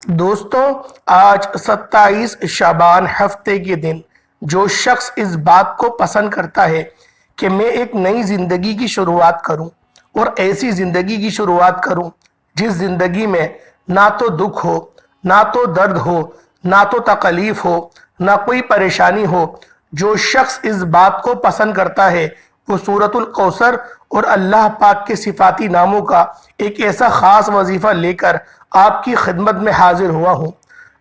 دوستوں، آج 27 شعبان ہفتے کے دن جو شخص اس بات کو پسند کرتا ہے کہ میں ایک نئی زندگی کی شروعات کروں اور ایسی زندگی کی شروعات کروں جس زندگی میں نہ تو دکھ ہو، نہ تو درد ہو، نہ تو تکلیف ہو، نہ کوئی پریشانی ہو، جو شخص اس بات کو پسند کرتا ہے وہ سورۃ الکوثر اور اللہ پاک کے صفاتی ناموں کا ایک ایسا خاص وظیفہ لے کر آپ کی خدمت میں حاضر ہوا ہوں۔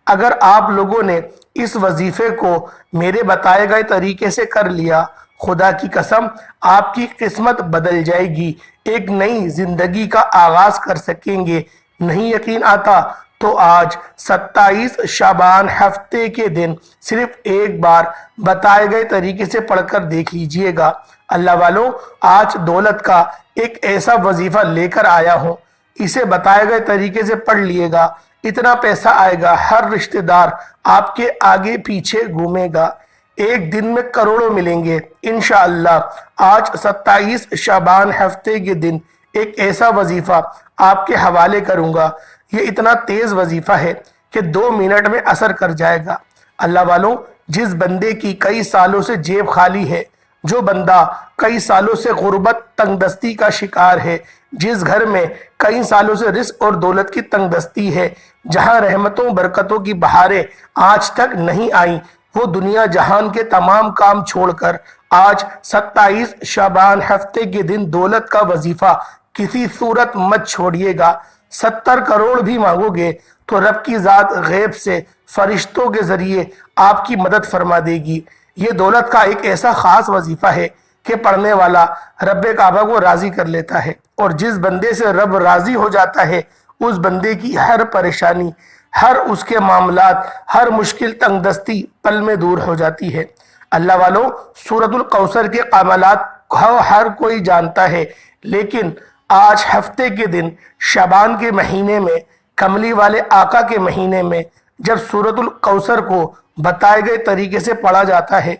اگر آپ لوگوں نے اس وظیفے کو میرے بتائے گئے طریقے سے کر لیا، خدا کی قسم آپ کی قسمت بدل جائے گی، ایک نئی زندگی کا آغاز کر سکیں گے۔ نہیں یقین آتا تو آج 27 شعبان ہفتے کے دن صرف ایک بار بتائے گئے طریقے سے پڑھ کر دیکھ لیجئے گا۔ اللہ والوں، آج دولت کا ایک ایسا وظیفہ لے کر آیا ہوں، اسے بتائے گئے طریقے سے پڑھ لیے گا، اتنا پیسہ آئے گا، ہر رشتہ دار آپ کے آگے پیچھے گھومے گا، ایک دن میں کروڑوں ملیں گے انشاءاللہ۔ آج 27 شعبان ہفتے کے دن ایک ایسا وظیفہ آپ کے حوالے کروں گا، یہ اتنا تیز وظیفہ ہے کہ 2 منٹ میں اثر کر جائے گا۔ اللہ والوں، جس بندے کی کئی سالوں سے جیب خالی ہے، جو بندہ کئی سالوں سے غربت تنگ دستی کا شکار ہے، جس گھر میں کئی سالوں سے رزق اور دولت کی تنگ دستی ہے، جہاں رحمتوں برکتوں کی بہاریں آج تک نہیں آئیں، وہ دنیا جہان کے تمام کام چھوڑ کر آج 27 شعبان ہفتے کے دن دولت کا وظیفہ کسی صورت مت چھوڑیے گا۔ 70 کروڑ بھی مانگو گے تو رب کی ذات غیب سے فرشتوں کے ذریعے آپ کی مدد فرما دے گی۔ یہ دولت کا ایک ایسا خاص وظیفہ ہے کہ پڑھنے والا رب کعبہ کو راضی کر لیتا ہے، اور جس بندے سے رب راضی ہو جاتا ہے اس بندے کی ہر پریشانی، ہر اس کے معاملات، ہر مشکل تنگ دستی پل میں دور ہو جاتی ہے۔ اللہ والوں، سورۃ الکوثر کے کمالات ہر کوئی جانتا ہے، لیکن آج ہفتے کے دن شعبان کے مہینے میں، کملی والے آقا کے مہینے میں، جب سورۃ الکوثر کو بتائے گئے طریقے سے پڑھا جاتا ہے،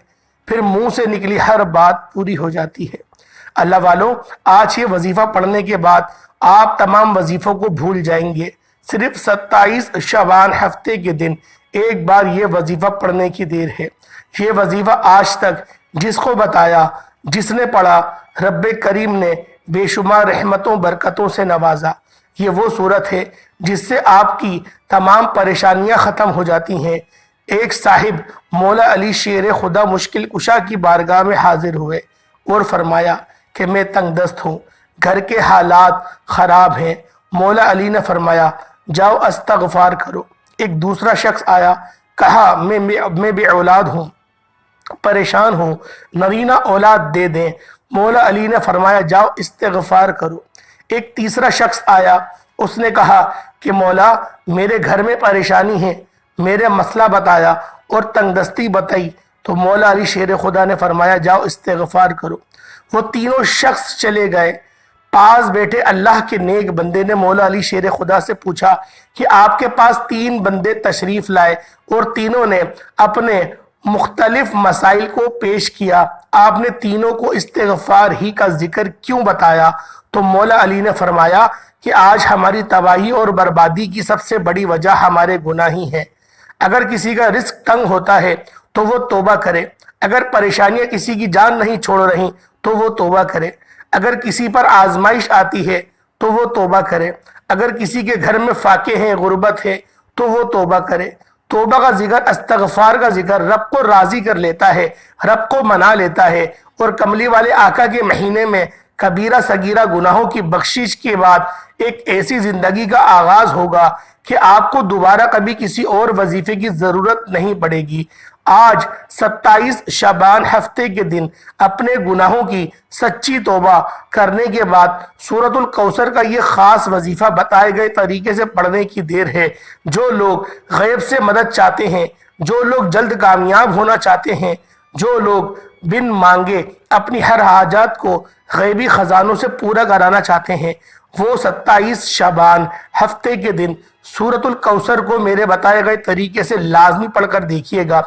پھر منہ سے نکلی ہر بات پوری ہو جاتی ہے۔ اللہ والوں، آج یہ وظیفہ پڑھنے کے بعد آپ تمام وظیفوں کو بھول جائیں گے۔ صرف 27 شعبان ہفتے کے دن ایک بار یہ وظیفہ پڑھنے کی دیر ہے۔ یہ وظیفہ آج تک جس کو بتایا، جس نے پڑھا، رب کریم نے بے شمار رحمتوں برکتوں سے نوازا۔ یہ وہ صورت ہے جس سے آپ کی تمام پریشانیاں ختم ہو جاتی ہیں۔ ایک صاحب مولا علی شیر خدا مشکل کشا کی بارگاہ میں حاضر ہوئے اور فرمایا کہ میں تنگ دست ہوں، گھر کے حالات خراب ہیں۔ مولا علی نے فرمایا جاؤ استغفار کرو۔ ایک دوسرا شخص آیا، کہا میں بے اولاد ہوں، پریشان ہوں، نرینہ اولاد دے دیں۔ مولا علی نے فرمایا جاؤ استغفار کرو۔ ایک تیسرا شخص آیا، اس نے کہا کہ مولا میرے گھر میں پریشانی ہے، میرے مسئلہ بتایا اور تنگ دستی بتائی، تو مولا علی شیر خدا نے فرمایا جاؤ استغفار کرو۔ وہ تینوں شخص چلے گئے۔ پاس بیٹھے اللہ کے نیک بندے نے مولا علی شیر خدا سے پوچھا کہ آپ کے پاس 3 بندے تشریف لائے اور تینوں نے اپنے مختلف مسائل کو پیش کیا، آپ نے تینوں کو استغفار ہی کا ذکر کیوں بتایا؟ تو مولا علی نے فرمایا کہ آج ہماری تباہی اور بربادی کی سب سے بڑی وجہ ہمارے گناہ ہی ہیں۔ اگر کسی کا رزق تنگ ہوتا ہے تو وہ توبہ کرے، اگر پریشانیاں کسی کی جان نہیں چھوڑ رہی تو وہ توبہ کرے، اگر کسی پر آزمائش آتی ہے تو وہ توبہ کرے، اگر کسی کے گھر میں فاقے ہیں، غربت ہے، تو وہ توبہ کرے۔ توبہ کا ذکر، استغفار کا ذکر رب کو راضی کر لیتا ہے، رب کو منا لیتا ہے، اور کملی والے آقا کے مہینے میں کبیرہ صغیرہ گناہوں کی بخشش کے بعد ایک ایسی زندگی کا آغاز ہوگا کہ آپ کو دوبارہ کبھی کسی اور وظیفے کی ضرورت نہیں پڑے گی۔ آج 27 شعبان ہفتے کے دن اپنے گناہوں کی سچی توبہ کرنے کے بعد سورۃ الکوثر کا یہ خاص وظیفہ بتائے گئے طریقے سے پڑھنے کی دیر ہے۔ جو لوگ غیب سے مدد چاہتے ہیں، جو لوگ جلد کامیاب ہونا چاہتے ہیں، جو لوگ بن مانگے اپنی ہر حاجات کو غیبی خزانوں سے پورا کرانا چاہتے ہیں، وہ 27 شعبان ہفتے کے دن سورۃ الکوثر کو میرے بتائے گئے طریقے سے لازمی پڑھ کر دیکھیے گا۔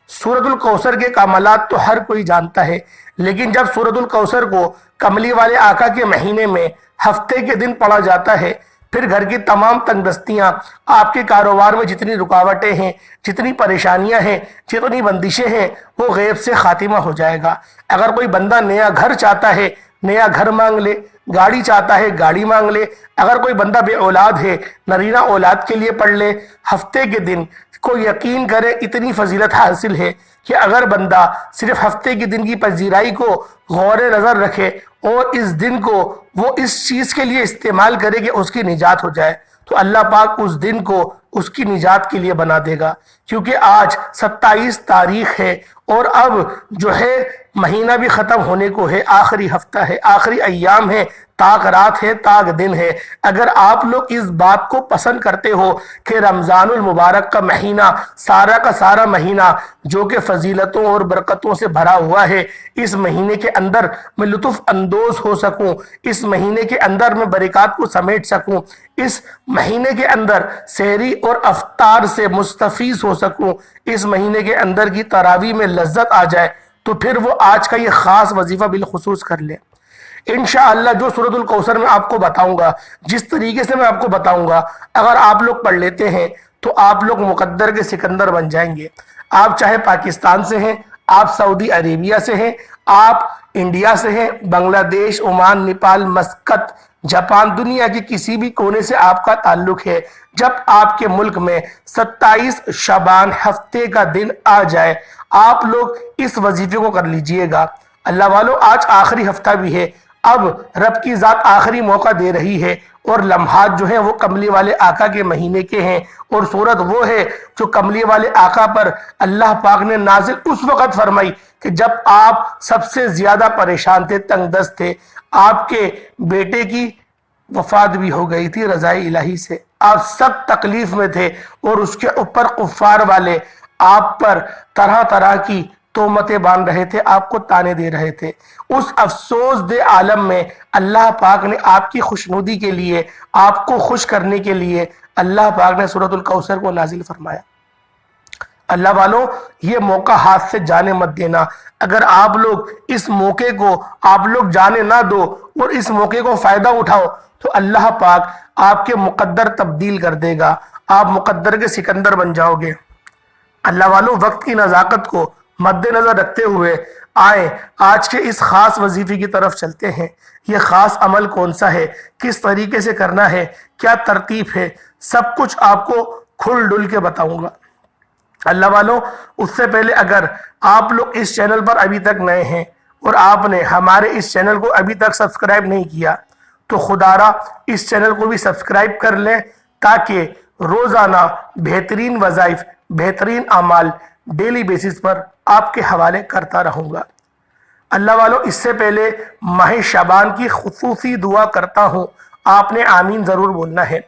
سورۃ الکوثر کے کمالات تو ہر کوئی جانتا ہے، لیکن جب سورۃ الکوثر کو کملی والے آقا کے مہینے میں ہفتے کے دن پڑھا جاتا ہے، پھر گھر کی تمام تنگ دستیاں، آپ کے کاروبار میں جتنی رکاوٹیں ہیں، جتنی پریشانیاں ہیں، جتنی بندشیں ہیں، وہ غیب سے خاتمہ ہو جائے گا۔ اگر کوئی بندہ نیا گھر چاہتا ہے، نیا گھر مانگ لے، گاڑی چاہتا ہے گاڑی مانگ لے، اگر کوئی بندہ بے اولاد ہے نرینہ اولاد کے لیے پڑھ لے۔ ہفتے کے دن کو یقین کرے اتنی فضیلت حاصل ہے کہ اگر بندہ صرف ہفتے کے دن کی پذیرائی کو غور نظر رکھے اور اس دن کو وہ اس چیز کے لیے استعمال کرے کہ اس کی نجات ہو جائے، تو اللہ پاک اس دن کو اس کی نجات کے لیے بنا دے گا۔ کیونکہ آج 27 تاریخ ہے اور اب جو ہے مہینہ بھی ختم ہونے کو ہے، آخری ہفتہ ہے، آخری ایام ہے، تاک رات ہے، تاک دن ہے۔ اگر آپ لوگ اس بات کو پسند کرتے ہو کہ رمضان المبارک کا مہینہ، سارا کا سارا مہینہ جو کہ فضیلتوں اور برکتوں سے بھرا ہوا ہے، اس مہینے کے اندر میں لطف اندوز ہو سکوں، اس مہینے کے اندر میں برکات کو سمیٹ سکوں، اس مہینے کے اندر سحری اور افطار سے مستفیض ہو سکوں، اس مہینے کے اندر کی تراویح میں لذت آ جائے، تو پھر وہ آج کا یہ خاص وظیفہ بالخصوص کر لیں۔ انشاءاللہ جو سورۃ الکوثر میں آپ کو بتاؤں گا، جس طریقے سے میں آپ کو بتاؤں گا، اگر آپ لوگ پڑھ لیتے ہیں تو آپ لوگ مقدر کے سکندر بن جائیں گے۔ آپ چاہے پاکستان سے ہیں، آپ سعودی عربیہ سے ہیں، آپ انڈیا سے ہیں، بنگلہ دیش، عمان، نیپال، مسقط، جاپان، دنیا کی کسی بھی کونے سے آپ کا تعلق ہے، جب آپ کے ملک میں 27 شعبان ہفتے کا دن آ جائے، آپ لوگ اس وظیفے کو کر لیجئے گا۔ اللہ والو، آج آخری ہفتہ بھی ہے، اب رب کی ذات آخری موقع دے رہی ہے، اور لمحات جو ہیں وہ کملی والے آقا کے مہینے کے ہیں، اور صورت وہ ہے جو کملی والے آقا پر اللہ پاک نے نازل اس وقت فرمائی کہ جب آپ سب سے زیادہ پریشان تھے، تنگ دست تھے، آپ کے بیٹے کی وفات بھی ہو گئی تھی رضائے الہی سے، آپ سب تکلیف میں تھے، اور اس کے اوپر کفار والے آپ پر طرح طرح کی تہمتیں باندھ رہے تھے، آپ کو تانے دے رہے تھے۔ اس افسوس دہ عالم میں اللہ پاک نے آپ کی خوشنودی کے لیے، آپ کو خوش کرنے کے لیے اللہ پاک نے سورۃ الکوثر کو نازل فرمایا۔ اللہ والوں، یہ موقع ہاتھ سے جانے مت دینا۔ اگر آپ لوگ اس موقع کو آپ لوگ جانے نہ دو اور اس موقع کو فائدہ اٹھاؤ، تو اللہ پاک آپ کے مقدر تبدیل کر دے گا، آپ مقدر کے سکندر بن جاؤ گے۔ اللہ والوں، وقت کی نزاکت کو مد نظر رکھتے ہوئے آئیں آج کے اس خاص وظیفے کی طرف چلتے ہیں۔ یہ خاص عمل کون سا ہے، کس طریقے سے کرنا ہے، کیا ترتیب ہے، سب کچھ آپ کو کھل ڈل کے بتاؤں گا۔ اللہ والوں، اس سے پہلے اگر آپ لوگ اس چینل پر ابھی تک نئے ہیں اور آپ نے ہمارے اس چینل کو ابھی تک سبسکرائب نہیں کیا، تو خدا را اس چینل کو بھی سبسکرائب کر لیں، تاکہ روزانہ بہترین وظائف، بہترین اعمال ڈیلی بیسس پر آپ کے حوالے کرتا رہوں گا۔ اللہ والوں، اس سے پہلے ماہ شعبان کی خصوصی دعا کرتا ہوں، آپ نے آمین ضرور بولنا ہے۔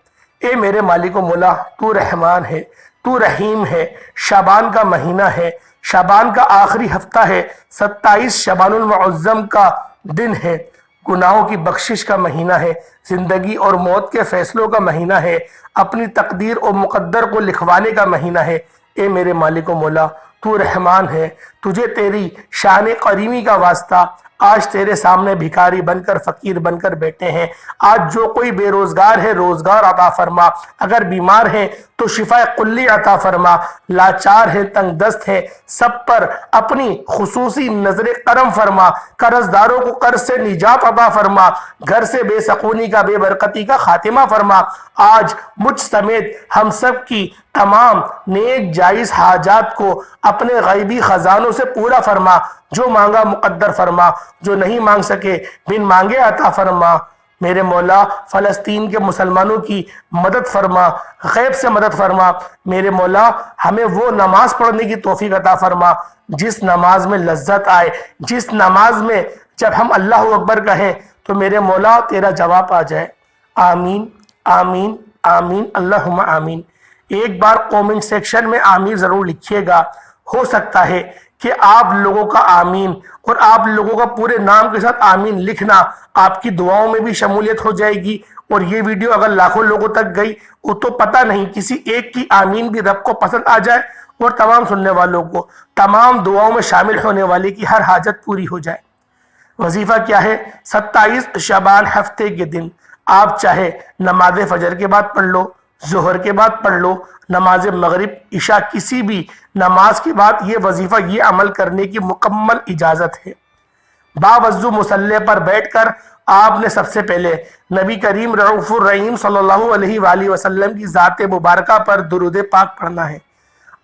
اے میرے مالک و مولا، تو رحمان ہے، تو رحیم ہے، شعبان کا مہینہ ہے، شعبان کا آخری ہفتہ ہے، 27 شعبان المعظم کا دن ہے، گناہوں کی بخشش کا مہینہ ہے، زندگی اور موت کے فیصلوں کا مہینہ ہے، اپنی تقدیر اور مقدر کو لکھوانے کا مہینہ ہے۔ اے میرے مالک و مولا، تو رحمان ہے، تجھے تیری شان کریمی کا واسطہ، آج تیرے سامنے بھکاری بن کر، فقیر بن کر بیٹھے ہیں۔ آج جو کوئی بے روزگار ہے، روزگار عطا فرما، اگر بیمار ہیں تو شفا کلی عطا فرما، لاچار ہیں، تنگ دست ہیں، سب پر اپنی خصوصی نظر کرم فرما، قرض داروں کو قرض سے نجات عطا فرما، گھر سے بے سکونی کا، بے برکتی کا خاتمہ فرما۔ آج مجھ سمیت ہم سب کی تمام نیک جائز حاجات کو اپنے غیبی خزانوں سے پورا فرما، جو مانگا مقدر فرما، جو نہیں مانگ سکے بن مانگے عطا فرما۔ میرے مولا، فلسطین کے مسلمانوں کی مدد فرما، غیب سے مدد فرما۔ میرے مولا، ہمیں وہ نماز پڑھنے کی توفیق عطا فرما جس نماز میں لذت آئے، جس نماز میں جب ہم اللہ اکبر کہیں تو میرے مولا تیرا جواب آ جائے۔ آمین آمین آمین اللہم آمین۔ ایک بار کومنٹ سیکشن میں آمین ضرور لکھیے گا۔ ہو سکتا ہے کہ آپ لوگوں کا آمین اور آپ لوگوں کا پورے نام کے ساتھ آمین لکھنا آپ کی دعاؤں میں بھی شمولیت ہو جائے گی، اور یہ ویڈیو اگر لاکھوں لوگوں تک گئی وہ تو پتہ نہیں، کسی ایک کی آمین بھی رب کو پسند آ جائے اور تمام سننے والوں کو تمام دعاؤں میں شامل ہونے والے کی ہر حاجت پوری ہو جائے۔ وظیفہ کیا ہے؟ 27 شعبان ہفتے کے دن آپ چاہے نماز فجر کے بعد پڑھ لو، ظہر کے بعد پڑھ لو، نماز مغرب عشاء کسی بھی نماز کے بعد یہ وظیفہ یہ عمل کرنے کی مکمل اجازت ہے۔ باوضو مصلی پر بیٹھ کر آپ نے سب سے پہلے نبی کریم رؤوف الرحیم صلی اللہ علیہ وآلہ وسلم کی ذات مبارکہ پر درود پاک پڑھنا ہے۔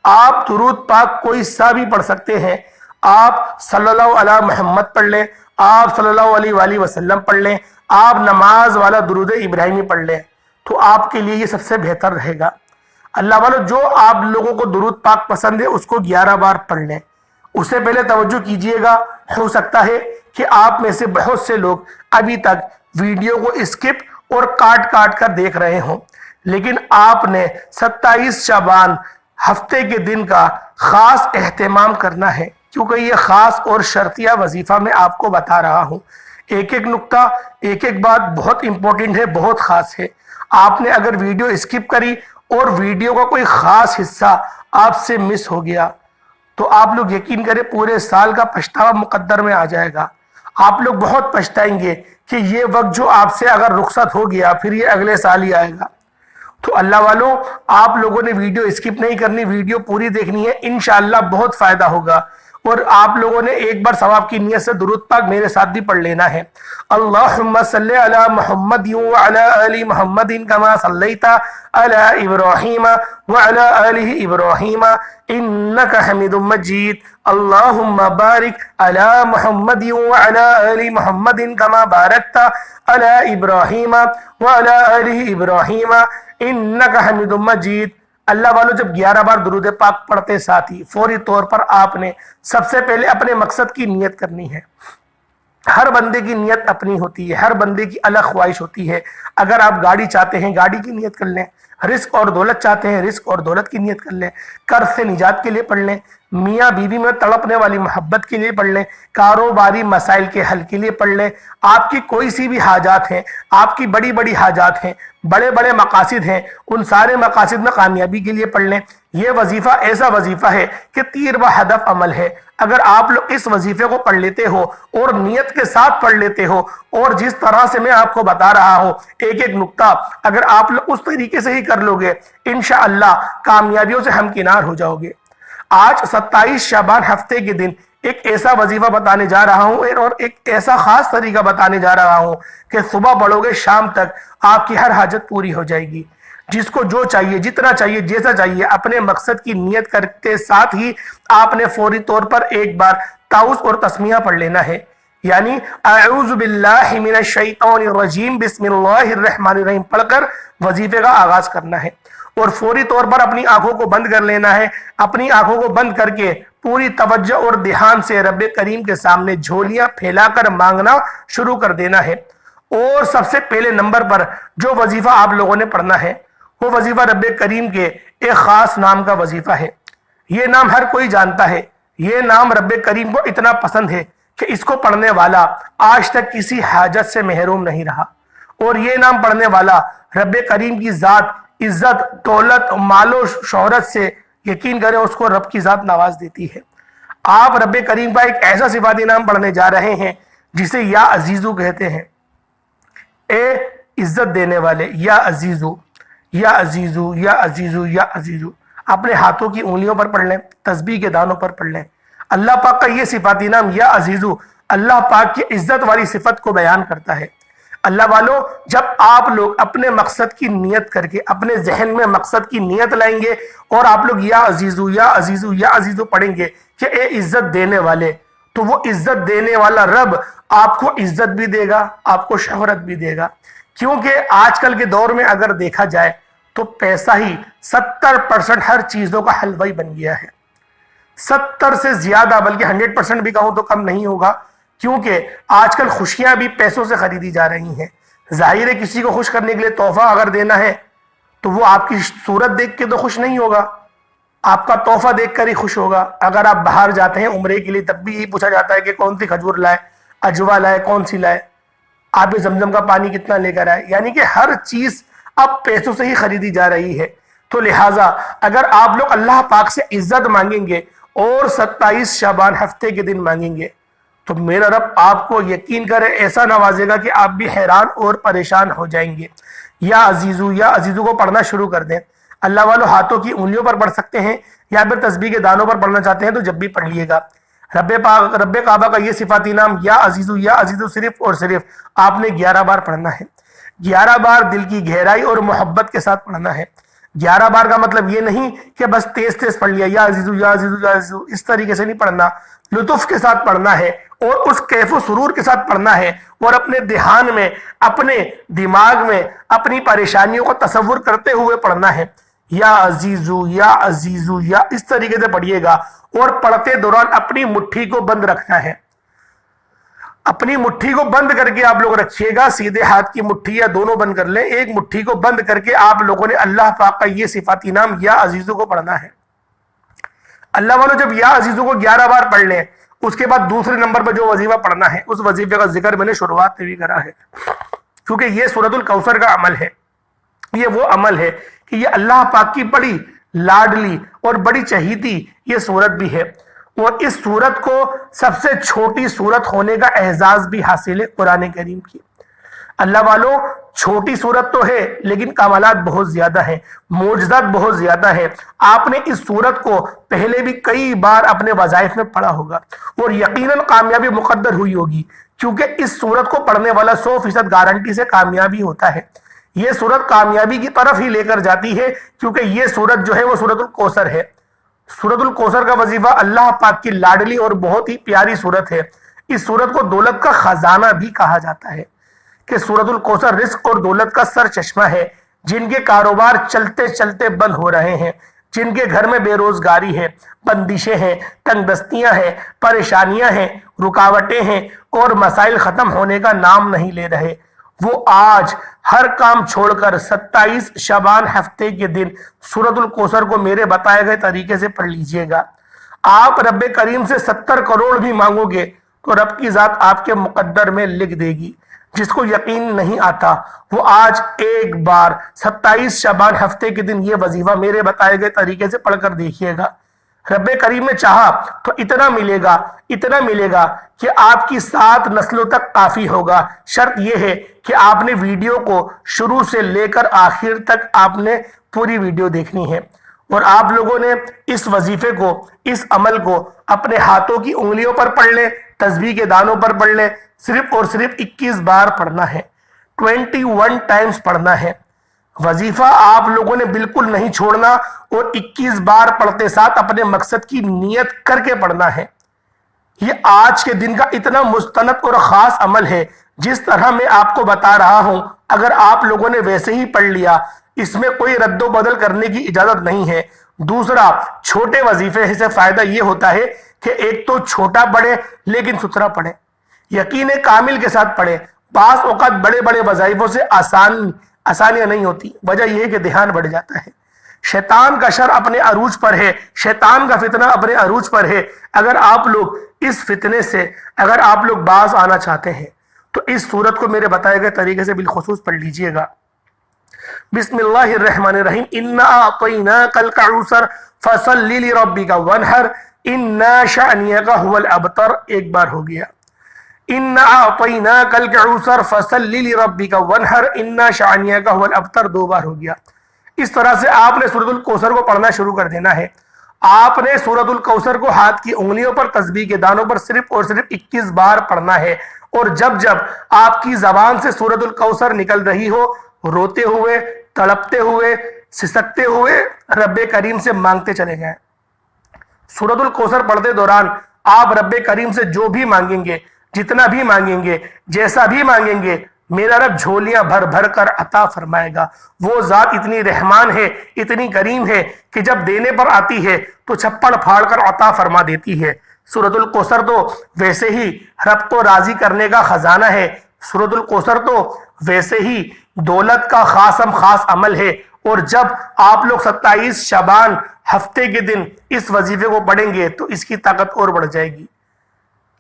آپ درود پاک کوئی سا بھی پڑھ سکتے ہیں، آپ صلی اللہ علیہ محمد پڑھ لیں، آپ صلی اللہ علیہ وآلہ وسلم پڑھ لیں، آپ نماز والا درود ابراہیمی پڑھ لیں، تو آپ کے لیے یہ سب سے بہتر رہے گا۔ اللہ والو، جو آپ لوگوں کو درود پاک پسند ہے اس کو 11 بار پڑھ لیں۔ اس سے پہلے توجہ کیجئے گا، ہو سکتا ہے کہ آپ میں سے بہت سے لوگ ابھی تک ویڈیو کو اسکپ اور کاٹ کاٹ کر دیکھ رہے ہوں، لیکن آپ نے 27 شعبان ہفتے کے دن کا خاص اہتمام کرنا ہے، کیونکہ یہ خاص اور شرطیہ وظیفہ میں آپ کو بتا رہا ہوں۔ ایک ایک نقطہ، ایک ایک بات بہت امپورٹنٹ ہے، بہت خاص ہے۔ آپ نے اگر ویڈیو اسکپ کری اور ویڈیو کا کوئی خاص حصہ آپ سے مس ہو گیا تو آپ لوگ یقین کریں پورے سال کا پچھتاوا مقدر میں آ جائے گا۔ آپ لوگ بہت پچھتائیں گے کہ یہ وقت جو آپ سے اگر رخصت ہو گیا پھر یہ اگلے سال ہی آئے گا۔ تو اللہ والو، آپ لوگوں نے ویڈیو اسکپ نہیں کرنی، ویڈیو پوری دیکھنی ہے، انشاءاللہ بہت فائدہ ہوگا۔ اور آپ لوگوں نے ایک بار ثواب کی نیت سے درود پاک میرے ساتھ بھی پڑھ لینا ہے۔ اللہم صلی علی محمد وعلی آل محمد کما صلیت علی ابراہیم وعلی آل ابراہیم انک حمید مجید۔ اللہم بارک علی محمد وعلی آل محمد کما بارکت علی ابراہیم وعلی آل ابراہیم انک حمید مجید۔ اللہ والو، جب 11 بار درود پاک پڑھتے ساتھ ہی فوری طور پر آپ نے سب سے پہلے اپنے مقصد کی نیت کرنی ہے۔ ہر بندے کی نیت اپنی ہوتی ہے، ہر بندے کی الگ خواہش ہوتی ہے۔ اگر آپ گاڑی چاہتے ہیں گاڑی کی نیت کر لیں، رزق اور دولت چاہتے ہیں رزق اور دولت کی نیت کر لیں، قرض سے نجات کے لیے پڑھ لیں، میاں بیوی میں تڑپنے والی محبت کے لیے پڑھ لیں، کاروباری مسائل کے حل کے لیے پڑھ لیں۔ آپ کی کوئی سی بھی حاجات ہیں، آپ کی بڑی بڑی حاجات ہیں، بڑے بڑے مقاصد ہیں، ان سارے مقاصد میں کامیابی کے لیے پڑھ لیں۔ یہ وظیفہ ایسا وظیفہ ہے کہ تیر و ہدف عمل ہے۔ اگر آپ لوگ اس وظیفے کو پڑھ لیتے ہو اور نیت کے ساتھ پڑھ لیتے ہو، اور جس طرح سے میں آپ کو بتا رہا ہوں ایک ایک نقطہ اگر آپ لوگ اس طریقے سے ہی کر لو گے، انشاءاللہ کامیابیوں سے ہمکنار ہو جاؤ گے۔ آج 27 شعبان ہفتے کے دن ایک ایسا وظیفہ بتانے جا رہا ہوں اور ایک ایسا خاص طریقہ بتانے جا رہا ہوں کہ صبح پڑھو گے شام تک آپ کی ہر حاجت پوری ہو جائے گی۔ جس کو جو چاہیے، جتنا چاہیے، جیسا چاہیے، اپنے مقصد کی نیت کرتے ساتھ ہی آپ نے فوری طور پر ایک بار تعوذ اور تسمیہ پڑھ لینا ہے، یعنی اعوذ باللہ من الشیطان الرجیم بسم اللہ الرحمن الرحیم پڑھ کر وظیفے کا آغاز کرنا ہے، اور فوری طور پر اپنی آنکھوں کو بند کر لینا ہے۔ اپنی آنکھوں کو بند کر کے پوری توجہ اور دھیان سے رب کریم کے سامنے جھولیاں پھیلا کر مانگنا شروع کر دینا ہے۔ اور سب سے پہلے نمبر پر جو وظیفہ آپ لوگوں نے پڑھنا ہے وہ وظیفہ رب کریم کے ایک خاص نام کا وظیفہ ہے۔ یہ نام ہر کوئی جانتا ہے، یہ نام رب کریم کو اتنا پسند ہے کہ اس کو پڑھنے والا آج تک کسی حاجت سے محروم نہیں رہا، اور یہ نام پڑھنے والا رب کریم کی ذات عزت، دولت، مال و شہرت سے یقین کریں اس کو رب کی ذات نواز دیتی ہے۔ آپ رب کریم کا ایک ایسا صفاتی نام پڑھنے جا رہے ہیں جسے یا عزیزو کہتے ہیں، اے عزت دینے والے، یا عزیزو، یا عزیزو، یا عزیزو، یا عزیزو۔ اپنے ہاتھوں کی انگلیوں پر پڑھ لیں، تسبیح کے دانوں پر پڑھ لیں۔ اللہ پاک کا یہ صفاتی نام یا عزیزو اللہ پاک کی عزت والی صفت کو بیان کرتا ہے۔ اللہ والو، جب آپ لوگ اپنے مقصد کی نیت کر کے اپنے ذہن میں مقصد کی نیت لائیں گے اور آپ لوگ یا عزیزو، یا عزیزو، یا عزیزو پڑھیں گے کہ اے عزت دینے والے، تو وہ عزت دینے والا رب آپ کو عزت بھی دے گا، آپ کو شہرت بھی دے گا۔ کیونکہ آج کل کے دور میں اگر دیکھا جائے تو پیسہ ہی 70% ہر چیزوں کا حلوائی بن گیا ہے۔ 70 سے زیادہ، بلکہ 100% بھی کہوں تو کم نہیں ہوگا، کیونکہ آج کل خوشیاں بھی پیسوں سے خریدی جا رہی ہیں۔ ظاہر ہے کسی کو خوش کرنے کے لیے تحفہ اگر دینا ہے تو وہ آپ کی صورت دیکھ کے تو خوش نہیں ہوگا، آپ کا تحفہ دیکھ کر ہی خوش ہوگا۔ اگر آپ باہر جاتے ہیں عمرے کے لیے تب بھی یہی پوچھا جاتا ہے کہ کون سی کھجور لائے، اجوا لائے، کون سی لائے، آپ زمزم کا پانی کتنا لے کر آئے، یعنی کہ ہر چیز اب پیسوں سے ہی خریدی جا رہی ہے۔ تو لہٰذا اگر آپ لوگ اللہ پاک سے عزت مانگیں گے اور 27 شعبان ہفتے کے دن مانگیں گے تو میرا رب آپ کو یقین کرے ایسا نوازے گا کہ آپ بھی حیران اور پریشان ہو جائیں گے۔ یا عزیزو کو پڑھنا شروع کر دیں۔ اللہ والوں ہاتھوں کی انگلیوں پر پڑھ سکتے ہیں یا پھر تسبیح کے دانوں پر پڑھنا چاہتے ہیں تو جب بھی پڑھ لیے گا۔ رب کعبہ کا یہ صفاتی نام یا عزیزو صرف اور صرف آپ نے 11 بار پڑھنا ہے۔ 11 بار دل کی گہرائی اور محبت کے ساتھ پڑھنا ہے۔ 11 بار کا مطلب یہ نہیں کہ بس تیز تیز پڑھ لیا یا عزیزو اس طریقے سے نہیں پڑھنا، لطف کے ساتھ پڑھنا ہے اور اس کیف و سرور کے ساتھ پڑھنا ہے اور اپنے دھیان میں، اپنے دماغ میں اپنی پریشانیوں کو تصور کرتے ہوئے پڑھنا ہے۔ یا عزیزو یا اس طریقے سے پڑھیے گا اور پڑھتے دوران اپنی مٹھی کو بند رکھنا ہے۔ اپنی مٹھی کو بند کر کے آپ لوگ رکھیے گا، سیدھے ہاتھ کی مٹھی یا دونوں بند کر لیں، ایک مٹھی کو بند کر کے آپ لوگوں نے اللہ پاک کا یہ صفاتی نام یا عزیزو کو پڑھنا ہے۔ اللہ والوں جب یا عزیزو کو 11 بار پڑھ لیں، اس کے بعد دوسرے نمبر پر جو وظیفہ پڑھنا ہے اس وظیفے کا ذکر میں نے شروعات میں بھی کرا ہے، کیونکہ یہ سورۃ الکوثر کا عمل ہے۔ یہ وہ عمل ہے کہ یہ اللہ پاک کی بڑی لاڈلی اور بڑی چہیتی یہ سورت بھی ہے، اور اس سورت کو سب سے چھوٹی سورت ہونے کا اعزاز بھی حاصل ہے قرآن کریم کی۔ اللہ والوں چھوٹی سورت تو ہے لیکن کمالات بہت زیادہ ہیں، معجزات بہت زیادہ ہیں۔ آپ نے اس سورت کو پہلے بھی کئی بار اپنے وظائف میں پڑھا ہوگا اور یقیناً کامیابی مقدر ہوئی ہوگی، کیونکہ اس سورت کو پڑھنے والا 100% گارنٹی سے کامیابی ہوتا ہے۔ یہ سورت کامیابی کی طرف ہی لے کر جاتی ہے، کیونکہ یہ سورت جو ہے وہ سورۃ الکوثر ہے۔ سورۃ الکوثر کا وظیفہ اللہ پاک کی لاڈلی اور بہت ہی پیاری سورت ہے۔ اس سورت کو دولت کا خزانہ بھی کہا جاتا ہے کہ سورۃ الکوثر رزق اور دولت کا سر چشمہ ہے۔ جن کے کاروبار چلتے چلتے بند ہو رہے ہیں، جن کے گھر میں بے روزگاری ہے، بندشیں ہیں، تنگ دستیاں ہیں، پریشانیاں ہیں، رکاوٹیں ہیں اور مسائل ختم ہونے کا نام نہیں لے رہے، وہ آج ہر کام چھوڑ کر 27 شعبان ہفتے کے دن سورۃ الکوثر کو میرے بتائے گئے طریقے سے پڑھ لیجئے گا۔ آپ رب کریم سے 70 کروڑ بھی مانگو گے تو رب کی ذات آپ کے مقدر میں لکھ دے گی۔ جس کو یقین نہیں آتا وہ آج ایک بار 27 شعبان ہفتے کے دن یہ وظیفہ میرے بتائے گئے طریقے سے پڑھ کر دیکھیے گا۔ رب کریم نے چاہا تو اتنا ملے گا کہ آپ کی 7 نسلوں تک کافی ہوگا۔ شرط یہ ہے کہ آپ نے ویڈیو کو شروع سے لے کر آخر تک آپ نے پوری ویڈیو دیکھنی ہے، اور آپ لوگوں نے اس وظیفے کو، اس عمل کو اپنے ہاتھوں کی انگلیوں پر پڑھ لیں، تسبیح کے دانوں پر پڑھ لیں، صرف اور صرف 21 بار پڑھنا ہے، 21 ٹائمز پڑھنا ہے۔ وظیفہ آپ لوگوں نے بالکل نہیں چھوڑنا اور 21 بار پڑھتے ساتھ اپنے مقصد کی نیت کر کے پڑھنا ہے۔ یہ آج کے دن کا اتنا مستند اور خاص عمل ہے، جس طرح میں آپ کو بتا رہا ہوں اگر آپ لوگوں نے ویسے ہی پڑھ لیا، اس میں کوئی رد و بدل کرنے کی اجازت نہیں ہے۔ دوسرا، چھوٹے وظیفے سے فائدہ یہ ہوتا ہے کہ ایک تو چھوٹا پڑھے لیکن ستھرا پڑھے، یقین کامل کے ساتھ پڑھے۔ بعض اوقات بڑے بڑے وظائفوں سے آسانیاں نہیں ہوتی، وجہ یہ ہے کہ دھیان بڑھ جاتا ہے۔ شیطان کا شر اپنے عروج پر ہے، شیطان کا فتنہ اپنے عروج پر ہے۔ اگر آپ لوگ اس فتنے سے باز آنا چاہتے ہیں تو اس سورت کو میرے بتائے گئے طریقے سے بالخصوص پڑھ لیجئے گا۔ بسم اللہ الرحمن الرحیم۔ انا اعطیناک الکوثر فصل لربک وانحر ان شانئک هو الابتر، ایک بار ہو گیا۔ انا اعطیناک الکوثر فصل لربک وانحر ان شانئک هو الابتر، 2 بار ہو گیا۔ اس طرح سے آپ نے سورۃ الکوثر کو پڑھنا شروع کر دینا ہے۔ آپ نے سورۃ الکوثر کو ہاتھ کی انگلیوں پر، تسبیح کے دانوں پر صرف اور صرف 21 بار پڑھنا ہے، اور جب جب آپ کی زبان سے سورۃ الکوثر نکل رہی ہو، روتے ہوئے، تڑپتے ہوئے، سسکتے ہوئے رب کریم سے مانگتے چلے جائیں۔ سورۃ الکوثر پڑھتے دوران آپ رب کریم سے جو بھی مانگیں گے، جتنا بھی مانگیں گے، جیسا بھی مانگیں گے، میرا رب جھولیاں بھر بھر کر عطا فرمائے گا۔ وہ ذات اتنی رحمان ہے، اتنی کریم ہے کہ جب دینے پر آتی ہے تو چھپڑ پھاڑ کر عطا فرما دیتی ہے۔ سورۃ الکوثر تو ویسے ہی رب کو راضی کرنے کا خزانہ ہے، سورۃ الکوثر تو ویسے ہی دولت کا خاص عمل ہے، اور جب آپ لوگ 27 شعبان ہفتے کے دن اس وظیفے کو پڑھیں گے تو اس کی طاقت اور بڑھ جائے گی۔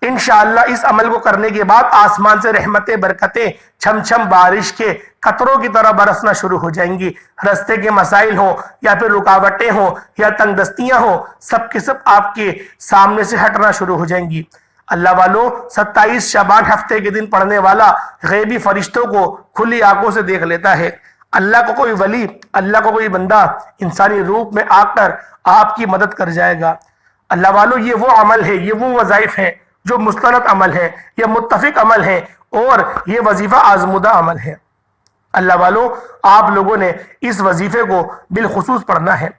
انشاءاللہ اس عمل کو کرنے کے بعد آسمان سے رحمتیں، برکتیں، چھم چھم بارش کے قطروں کی طرح برسنا شروع ہو جائیں گی۔ رستے کے مسائل ہوں یا پھر رکاوٹیں ہوں یا تنگ دستیاں ہوں، سب کے سب آپ کے سامنے سے ہٹنا شروع ہو جائیں گی۔ اللہ والوں 27 شعبان ہفتے کے دن پڑھنے والا غیبی فرشتوں کو کھلی آنکھوں سے دیکھ لیتا ہے۔ اللہ کو کوئی ولی، اللہ کو کوئی بندہ انسانی روپ میں آ کر آپ کی مدد کر جائے گا۔ اللہ والوں یہ وہ عمل ہے، یہ وہ وظائف ہیں جو مستند عمل ہے، یہ متفق عمل ہے اور یہ وظیفہ آزمودہ عمل ہے۔ اللہ والوں آپ لوگوں نے اس وظیفے کو بالخصوص پڑھنا ہے۔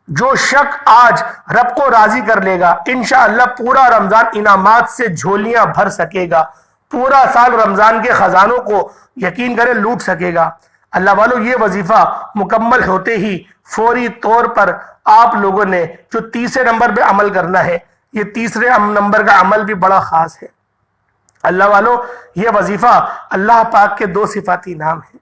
جو شخص آج رب کو راضی کر لے گا انشاءاللہ پورا رمضان انعامات سے جھولیاں بھر سکے گا، پورا سال رمضان کے خزانوں کو یقین کرے لوٹ سکے گا۔ اللہ والوں یہ وظیفہ مکمل ہوتے ہی فوری طور پر آپ لوگوں نے جو تیسرے نمبر پہ عمل کرنا ہے، یہ تیسرے نمبر کا عمل بھی بڑا خاص ہے۔ اللہ والوں یہ وظیفہ اللہ پاک کے دو صفاتی نام ہیں،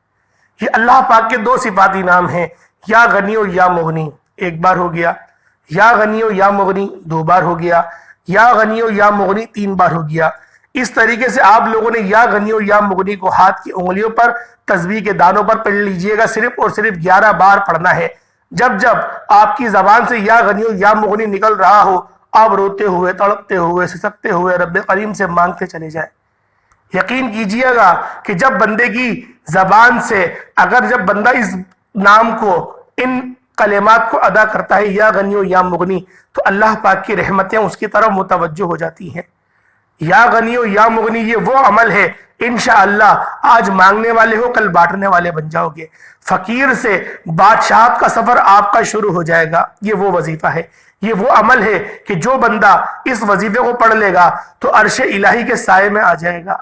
یہ اللہ پاک کے دو صفاتی نام ہیں، یا غنی و یا مغنی، ایک بار ہو گیا، یا غنی و یا مغنی دو بار ہو گیا، یا غنی و یا مغنی تین بار ہو گیا۔ اس طریقے سے آپ لوگوں نے یا غنی و یا مغنی کو ہاتھ کی انگلیوں پر تسبیح کے دانوں پر پڑھ لیجئے گا، صرف اور صرف 11 بار پڑھنا ہے۔ جب جب آپ کی زبان سے یا غنی و یا مغنی نکل رہا ہو، آپ روتے ہوئے، تڑپتے ہوئے، سسکتے ہوئے رب کریم سے مانگتے چلے جائیں۔ یقین کیجئے گا کہ جب بندے کی زبان سے اگر جب بندہ اس نام کو، ان کلمات کو ادا کرتا ہے یا غنی و یا مغنی، تو اللہ پاک کی رحمتیں اس کی طرف متوجہ ہو جاتی ہیں۔ یا غنی و یا مغنی یہ وہ عمل ہے انشاءاللہ آج مانگنے والے ہو کل بانٹنے والے بن جاؤ گے، فقیر سے بادشاہت کا سفر آپ کا شروع ہو جائے گا۔ یہ وہ وظیفہ ہے، یہ وہ عمل ہے کہ جو بندہ اس وظیفے کو پڑھ لے گا تو عرش الہی کے سائے میں آ جائے گا،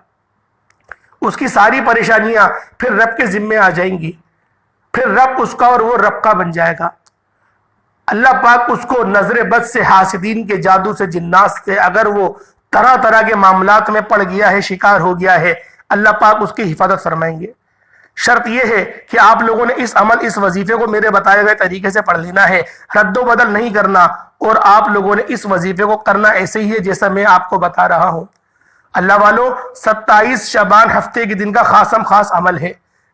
اس کی ساری پریشانیاں پھر رب کے ذمے آ جائیں گی، پھر رب اس کا اور وہ رب کا بن جائے گا۔ اللہ پاک اس کو نظر بد سے، حاسدین کے جادو سے، جنات سے، اگر وہ طرح طرح کے معاملات میں پڑ گیا ہے، شکار ہو گیا ہے، اللہ پاک اس کی حفاظت فرمائیں گے۔ شرط یہ ہے کہ آپ لوگوں نے اس عمل، اس وظیفے کو میرے بتائے گئے طریقے سے پڑھ لینا ہے، رد و بدل نہیں کرنا، اور آپ لوگوں نے اس وظیفے کو کرنا ایسے ہی ہے جیسا میں آپ کو بتا رہا ہوں۔ اللہ والوں 27 شعبان ہفتے کے دن کا خاصم خاص عمل ہے،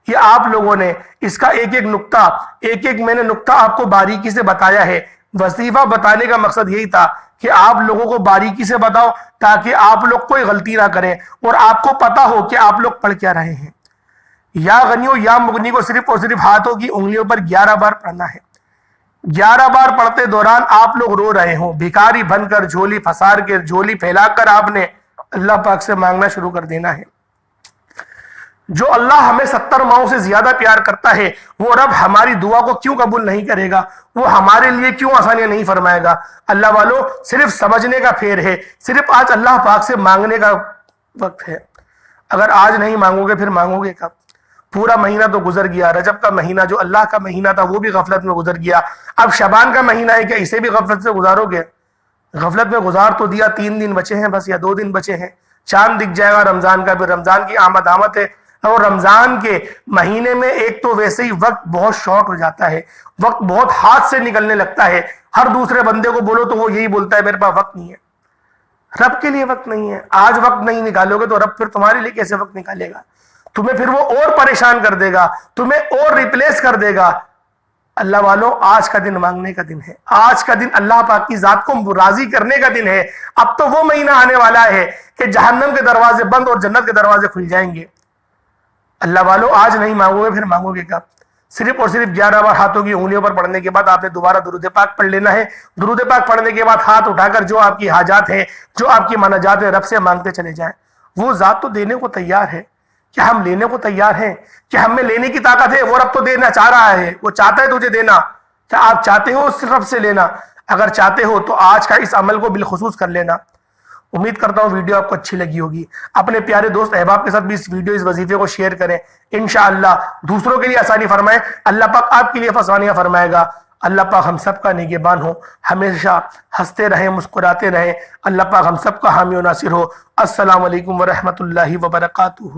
یہ آپ لوگوں نے اس کا ایک ایک نقطہ، ایک ایک میں نے نقطہ آپ کو باریکی سے بتایا ہے۔ وظیفہ بتانے کا مقصد یہی تھا کہ آپ لوگوں کو باریکی سے بتاؤ تاکہ آپ لوگ کوئی غلطی نہ کریں اور آپ کو پتا ہو کہ آپ لوگ پڑھ کیا رہے ہیں۔ یا غنی و یا مغنی کو صرف اور صرف ہاتھوں کی انگلیوں پر 11 بار پڑھنا ہے۔ 11 بار پڑھتے دوران آپ لوگ رو رہے ہوں، بھکاری بن کر، جھولی پھسار کے، جھولی پھیلا کر آپ نے اللہ پاک سے مانگنا شروع کر دینا ہے۔ جو اللہ ہمیں 70 ماؤں سے زیادہ پیار کرتا ہے، وہ رب ہماری دعا کو کیوں قبول نہیں کرے گا؟ وہ ہمارے لیے کیوں آسانیاں نہیں فرمائے گا؟ اللہ والوں صرف سمجھنے کا پھیر ہے، صرف آج اللہ پاک سے مانگنے کا وقت ہے۔ اگر آج نہیں مانگو گے پھر مانگو گے کب؟ پورا مہینہ تو گزر گیا، رجب کا مہینہ جو اللہ کا مہینہ تھا وہ بھی غفلت میں گزر گیا، اب شعبان کا مہینہ ہے، کیا اسے بھی غفلت سے گزارو گے؟ غفلت میں گزار تو دیا، 3 دن بچے ہیں بس، یا 2 دن بچے ہیں، چاند دکھ جائے گا رمضان کا، پھر رمضان کی آمد ہے۔ اور رمضان کے مہینے میں ایک تو ویسے ہی وقت بہت شارٹ ہو جاتا ہے، وقت بہت ہاتھ سے نکلنے لگتا ہے، ہر دوسرے بندے کو بولو تو وہ یہی بولتا ہے میرے پاس وقت نہیں ہے۔ رب کے لیے وقت نہیں ہے، آج وقت نہیں نکالو گے تو رب پھر تمہارے لیے کیسے وقت نکالے گا؟ تمہیں پھر وہ اور پریشان کر دے گا، تمہیں اور ریپلیس کر دے گا۔ اللہ والوں آج کا دن مانگنے کا دن ہے، آج کا دن اللہ پاک کی ذات کو راضی کرنے کا دن ہے۔ اب تو وہ مہینہ آنے والا ہے کہ جہنم کے دروازے بند اور جنت کے دروازے کھل جائیں گے۔ اللہ والوں آج نہیں مانگو گے پھر مانگو گے کب؟ صرف اور صرف 11 بار ہاتھوں کی انگلیوں پر پڑھنے کے بعد آپ نے دوبارہ درود پاک پڑھ لینا ہے۔ درود پاک پڑھنے کے بعد ہاتھ اٹھا کر جو آپ کی حاجات ہیں، جو آپ کی مناجات ہیں، رب سے مانگتے چلے جائیں۔ وہ ذات تو دینے کو تیار ہے، کیا ہم لینے کو تیار ہیں؟ کیا ہم میں لینے کی طاقت ہے؟ وہ رب تو دینا چاہ رہا ہے، وہ چاہتا ہے تجھے دینا۔ کیا آپ چاہتے ہو اس رب سے لینا؟ اگر چاہتے ہو تو آج کا اس عمل کو بالخصوص کر لینا۔ امید کرتا ہوں ویڈیو آپ کو اچھی لگی ہوگی، اپنے پیارے دوست احباب کے ساتھ بھی اس ویڈیو، اس وظیفے کو شیئر کریں، انشاءاللہ دوسروں کے لیے آسانی فرمائے، اللہ پاک آپ کے لیے آسانیاں فرمائے گا۔ اللہ پاک ہم سب کا نگہبان ہو، ہمیشہ ہنستے رہیں، مسکراتے رہیں، اللہ پاک ہم سب کا حامی و ناصر ہو۔ السلام علیکم ورحمۃ اللہ وبرکاتہ۔